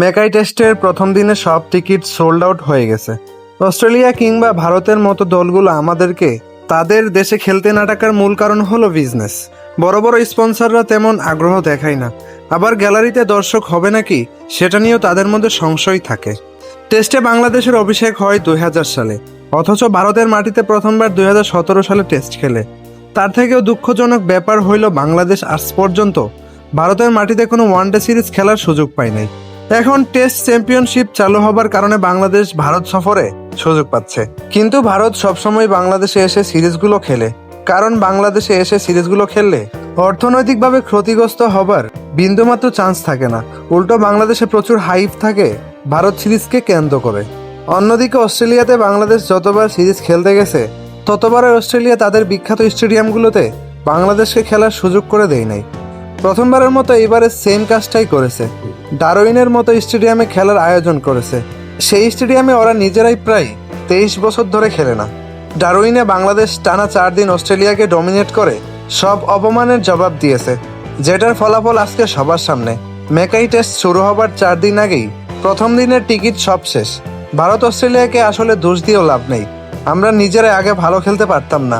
মেকাই টেস্টের প্রথম দিনে সব টিকিট সোল্ড আউট হয়ে গেছে। অস্ট্রেলিয়া কিংবা ভারতের মতো দলগুলো আমাদেরকে তাদের দেশে খেলতে না ডাকার মূল কারণ হলো বিজনেস। বড় বড় স্পন্সররা তেমন আগ্রহ দেখায় না, আবার গ্যালারিতে দর্শক হবে নাকি সেটা নিয়েও তাদের মধ্যে সংশয় থাকে। টেস্টে বাংলাদেশের অভিষেক হয় 2000 সালে, অথচ ভারতের মাটিতে প্রথমবার 2017 সালে টেস্ট খেলে। তার থেকেও দুঃখজনক ব্যাপার হইল বাংলাদেশ আজ পর্যন্ত ভারতের মাটিতে কোনো ওয়ানডে সিরিজ খেলার সুযোগ পায় নাই। এখন টেস্ট চ্যাম্পিয়নশিপ চালু হবার কারণে বাংলাদেশ ভারত সফরে সুযোগ পাচ্ছে, কিন্তু ভারত সবসময় বাংলাদেশে এসে সিরিজগুলো খেলে, কারণ বাংলাদেশে এসে সিরিজগুলো খেললে অর্থনৈতিকভাবে ক্ষতিগ্রস্ত হবার বিন্দুমাত্র চান্স থাকে না। উল্টো বাংলাদেশে প্রচুর হাইপ থাকে ভারত সিরিজকে কেন্দ্র করে। অন্যদিকে অস্ট্রেলিয়াতে বাংলাদেশ যতবার সিরিজ খেলতে গেছে ততবারই অস্ট্রেলিয়া তাদের বিখ্যাত স্টেডিয়ামগুলোতে বাংলাদেশকে খেলার সুযোগ করে দেয় নাই। প্রথমবারের মতো এবারে সেম কাজটাই করেছে, ডারউইনের মতো স্টেডিয়ামে খেলার আয়োজন করেছে। সেই স্টেডিয়ামে ওরা নিজেরাই প্রায় 23 বছর ধরে খেলে না। ডারউইনে বাংলাদেশ টানা 4 দিন অস্ট্রেলিয়াকে ডমিনেট করে সব অপমানের জবাব দিয়েছে, যেটার ফলাফল আজকে সবার সামনে। মেকাই টেস্ট শুরু হবার 4 দিন আগেই প্রথম দিনের টিকিট সব শেষ। ভারত অস্ট্রেলিয়াকে আসলে দোষ দিয়েও লাভ নেই, আমরা নিজেরাই আগে ভালো খেলতে পারতাম না।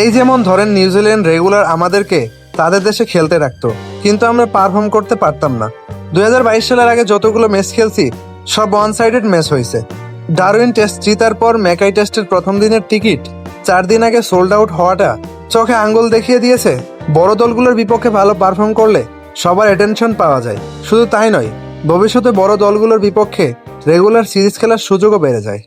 এই যেমন ধরেন নিউজিল্যান্ড রেগুলার আমাদেরকে তাদের দেশে খেলতে রাখতো, কিন্তু আমরা পারফর্ম করতে পারতাম না। 2022 সালের আগে যতগুলো ম্যাচ খেলছি সব ওয়ান সাইডেড ম্যাচ হয়েছে। ডারউইন টেস্ট জিতার পর মেকাই টেস্টের প্রথম দিনের টিকিট 4 দিন আগে সোল্ড আউট হওয়াটা চোখে আঙ্গুল দেখিয়ে দিয়েছে বড় দলগুলোর বিপক্ষে ভালো পারফর্ম করলে সবার অ্যাটেনশন পাওয়া যায়। শুধু তাই নয়, ভবিষ্যতে বড় দলগুলোর বিপক্ষে রেগুলার সিরিজ খেলার সুযোগও বেড়ে যায়।